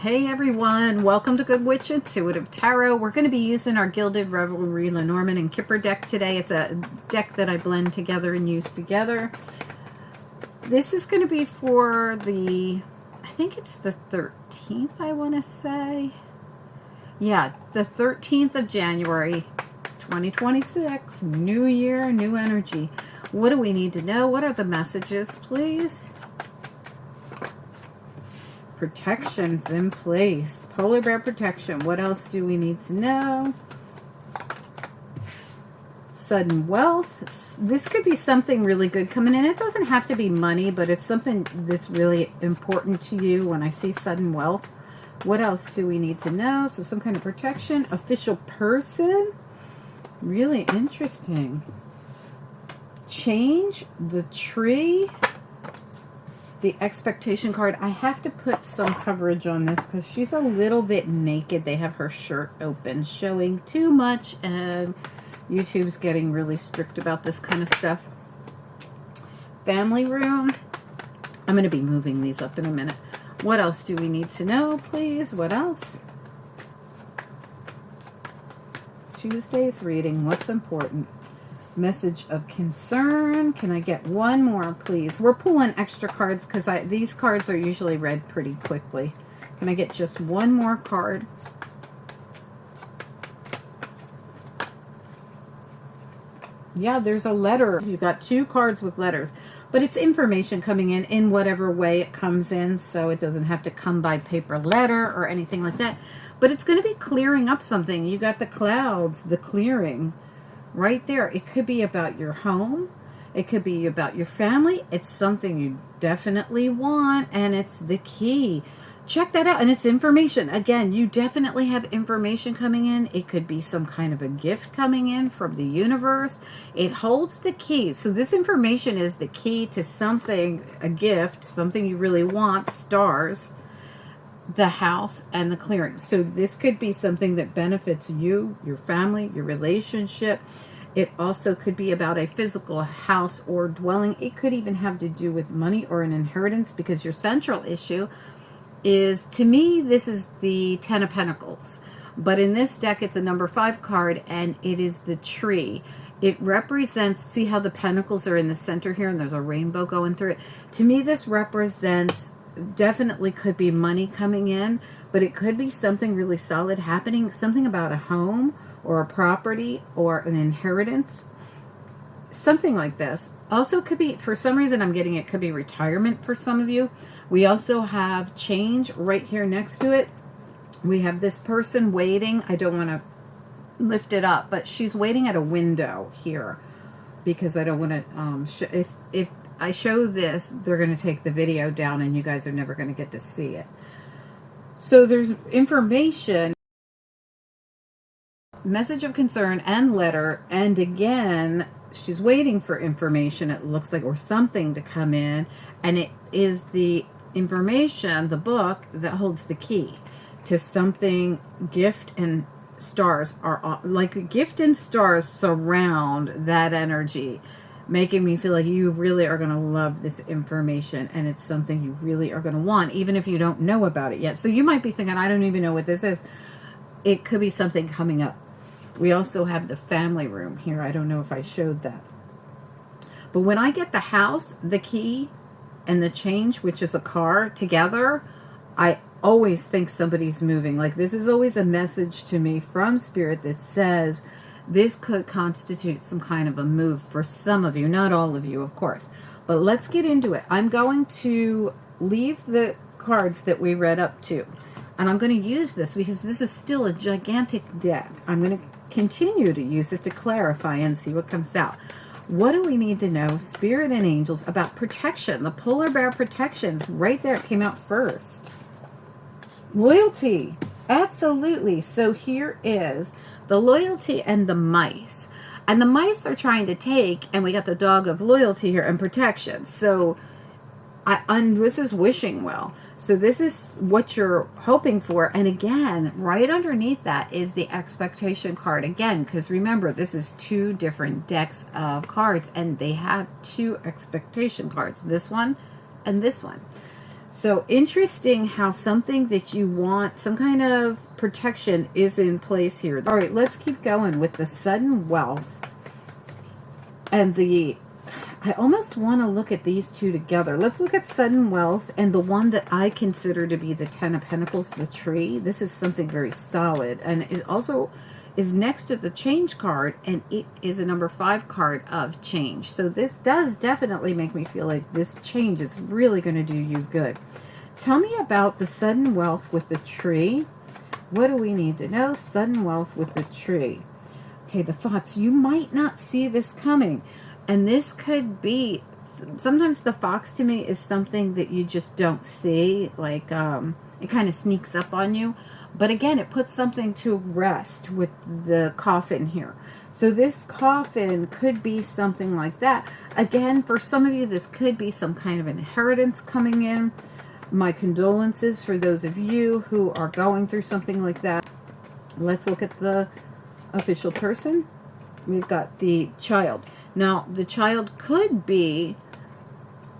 Hey everyone, welcome to Good Witch Intuitive Tarot. We're going to be using our Gilded Revelry Lenormand and Kipper deck today. It's a deck that I blend together and use together. This is going to be for the, I think it's the 13th, I want to say. Yeah, the 13th of January, 2026. New year, new energy. What do we need to know? What are the messages, please? Protections in place. Polar bear protection. What else do we need to know? Sudden wealth. This could be something really good coming in. It doesn't have to be money, but it's something that's really important to you when I see sudden wealth. What else do we need to know? So some kind of protection. Official person. Really interesting. Change. The tree. The expectation card. I have to put some coverage on this because she's a little bit naked. They have her shirt open, showing too much, and YouTube's getting really strict about this kind of stuff. Family room. I'm going to be moving these up in a minute. What else do we need to know, please? What else? Tuesday's reading. What's important? Message of concern. Can I get one more, please? We're pulling extra cards because these cards are usually read pretty quickly. Can I get just one more card? Yeah, there's a letter. You've got two cards with letters, but it's information coming in whatever way it comes in, so it doesn't have to come by paper letter or anything like that. But it's going to be clearing up something. You got the clouds, the clearing. Right there. It could be about your home. It could be about your family. It's something you definitely want, and it's the key. Check that out. And it's information. Again, you definitely have information coming in. It could be some kind of a gift coming in from the universe. It holds the key. So this information is the key to something, a gift, something you really want, stars, the house, and the clearing. So this could be something that benefits you, your family, your relationship. It also could be about a physical house or dwelling. It could even have to do with money or an inheritance, because your central issue is, to me, this is the Ten of Pentacles. But in this deck, it's a number 5 card, and it is the tree. It represents, see how the pentacles are in the center here, and there's a rainbow going through it. To me, this represents, definitely could be money coming in, but it could be something really solid happening, something about a home or a property or an inheritance, something like this. Also could be, for some reason I'm getting, it could be retirement for some of you. We also have change right here next to it. We have this person waiting. I don't want to lift it up, but she's waiting at a window here because I don't want to, if I show this, they're going to take the video down and you guys are never going to get to see it. So there's information, message of concern, and letter. And again, she's waiting for information, it looks like, or something to come in. And it is the information, the book, that holds the key to something. Gift and stars are like, gift and stars surround that energy, making me feel like you really are going to love this information, and it's something you really are going to want, even if you don't know about it yet. So you might be thinking, I don't even know what this is. It could be something coming up. We also have the family room here. I don't know if I showed that. But when I get the house, the key, and the change, which is a car, together, I always think somebody's moving. Like, this is always a message to me from Spirit that says, this could constitute some kind of a move for some of you, not all of you, of course. But let's get into it. I'm going to leave the cards that we read up to, and I'm going to use this because this is still a gigantic deck. I'm going to continue to use it to clarify and see what comes out. What do we need to know, Spirit and angels, about protection? The polar bear protections, right there, it came out first. Loyalty, absolutely. So here is the loyalty and the mice. And the mice are trying to take, and we got the dog of loyalty here and protection. So this is wishing well. So this is what you're hoping for. And again, right underneath that is the expectation card. Again, because remember, this is 2 different decks of cards, and they have 2 expectation cards. This one and this one. So interesting how something that you want, some kind of protection is in place here. All right, let's keep going with the sudden wealth and the, I almost want to look at these two together. Let's look at sudden wealth and the one that I consider to be the Ten of Pentacles, the tree. This is something very solid, and it also is next to the change card, and it is a number 5 card of change. So this does definitely make me feel like this change is really going to do you good. Tell me about the sudden wealth with the tree. What do we need to know? Sudden wealth with the tree. Okay, the fox. You might not see this coming. And this could be, sometimes the fox to me is something that you just don't see. Like, it kind of sneaks up on you. But again, it puts something to rest with the coffin here. So this coffin could be something like that. Again, for some of you, this could be some kind of inheritance coming in. My condolences for those of you who are going through something like that. Let's look at the official person. We've got the child. Now, the child could be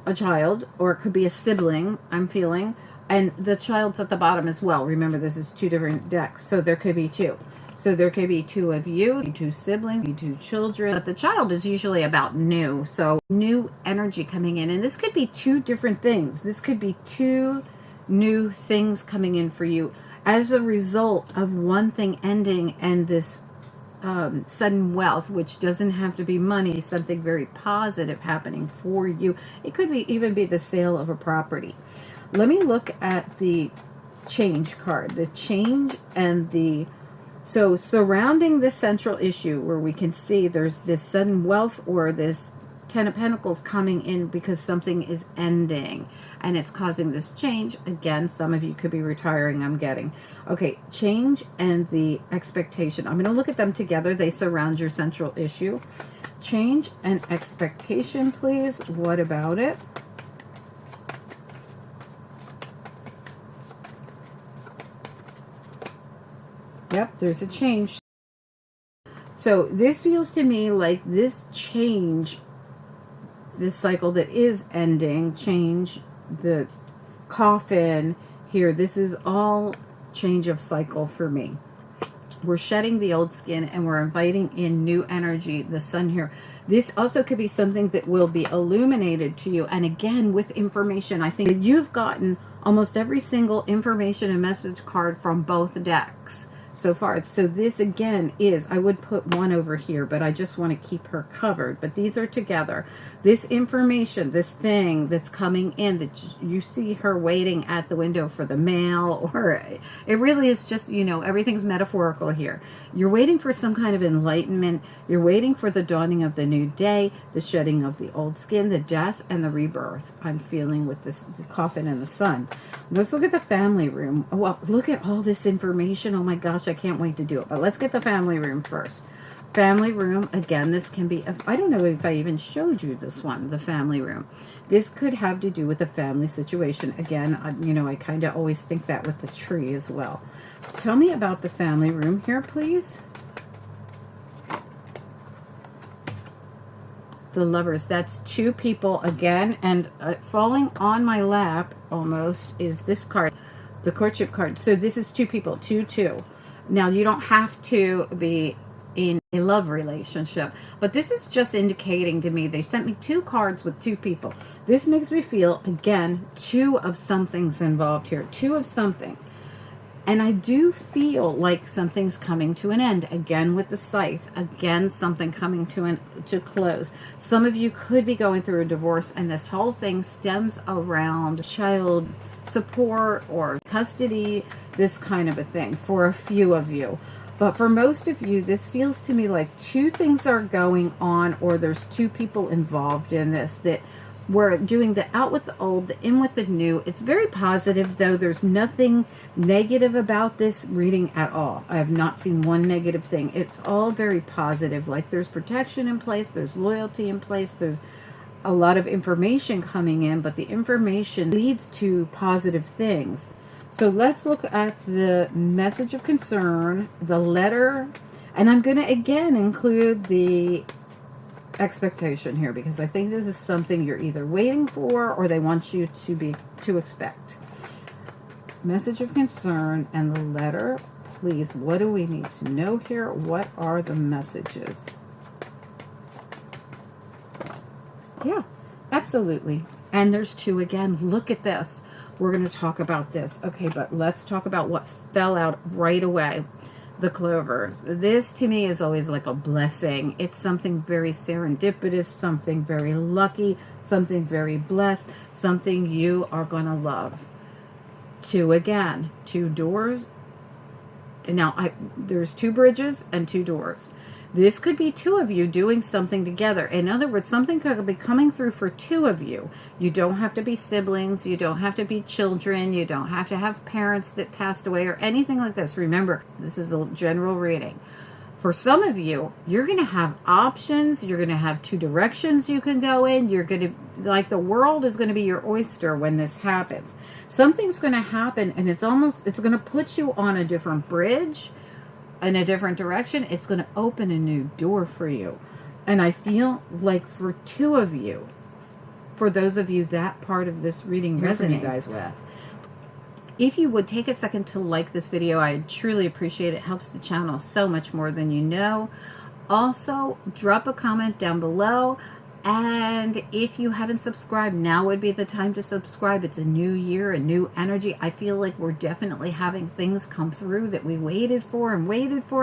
a child, or it could be a sibling, I'm feeling. And the child's at the bottom as well. Remember, this is 2 different decks, so there could be 2. So there could be 2 of you, 2 siblings, 2 children. But the child is usually about new, so new energy coming in. And this could be 2 different things. This could be 2 new things coming in for you as a result of one thing ending and this sudden wealth, which doesn't have to be money, something very positive happening for you. It could be even be the sale of a property. Let me look at the change card. The change and the, so surrounding this central issue where we can see there's this sudden wealth or this Ten of Pentacles coming in because something is ending and it's causing this change. Again, some of you could be retiring, I'm getting. Okay, change and the expectation. I'm going to look at them together. They surround your central issue. Change and expectation, please. What about it? Yep, there's a change. So this feels to me like this change, this cycle that is ending, change, the coffin here, this is all change of cycle for me. We're shedding the old skin and we're inviting in new energy, the sun here. This also could be something that will be illuminated to you. And again, with information, I think that you've gotten almost every single information and message card from both decks so far. So this again is, I would put one over here, but I just want to keep her covered. But these are together. This information, this thing that's coming in, that you see her waiting at the window for the mail, or it really is just, you know, everything's metaphorical here. You're waiting for some kind of enlightenment. You're waiting for the dawning of the new day, the shedding of the old skin, the death, and the rebirth. I'm feeling with this, the coffin and the sun. Let's look at the family room. Well, look at all this information. Oh my gosh, I can't wait to do it. But let's get the family room first. Family room, again, this can be, I don't know if I even showed you this one, the family room. This could have to do with a family situation. Again, you know, I kind of always think that with the tree as well. Tell me about the family room here, please. The Lovers, that's 2 people again, and falling on my lap almost is this card, the courtship card. So this is 2 people, 2-2. Now, you don't have to be in a love relationship, but this is just indicating to me, they sent me 2 cards with 2 people. This makes me feel, again, 2 of something's involved here, 2 of something. And I do feel like something's coming to an end. Again, with the scythe. Again, something coming to close. Some of you could be going through a divorce, and this whole thing stems around child support or custody, this kind of a thing for a few of you. But for most of you, this feels to me like 2 things are going on, or there's 2 people involved in this, that we're doing the out with the old, the in with the new. It's very positive, though. There's nothing negative about this reading at all. I have not seen one negative thing. It's all very positive. Like there's protection in place, there's loyalty in place, there's a lot of information coming in, but the information leads to positive things. So let's look at the message of concern, the letter, and I'm going to again include the expectation here, because I think this is something you're either waiting for or they want you to expect. Message of concern and the letter, please. What do we need to know here? What are the messages? Yeah, absolutely. And there's 2 again. Look at this. We're going to talk about this. Okay, but let's talk about what fell out right away. The clovers. This to me is always like a blessing. It's something very serendipitous, something very lucky, something very blessed, something you are going to love. 2 again. 2 doors. Now, there's 2 bridges and 2 doors. This could be 2 of you doing something together. In other words, something could be coming through for 2 of you. You don't have to be siblings. You don't have to be children. You don't have to have parents that passed away or anything like this. Remember, this is a general reading. For some of you, you're going to have options. You're going to have 2 directions you can go in. You're going to, like, the world is going to be your oyster when this happens. Something's going to happen, and it's going to put you on a different bridge, in a different direction. It's going to open a new door for you. And I feel like for 2 of you, for those of you that part of this reading resonates with, if you would take a second to like this video, I'd truly appreciate it. It helps the channel so much more than you know. Also, drop a comment down below. And if you haven't subscribed, now would be the time to subscribe. It's a new year, a new energy. I feel like we're definitely having things come through that we waited for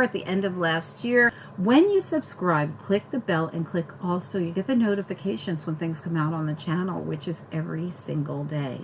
at the end of last year. When you subscribe, click the bell and click also. You get the notifications when things come out on the channel, which is every single day.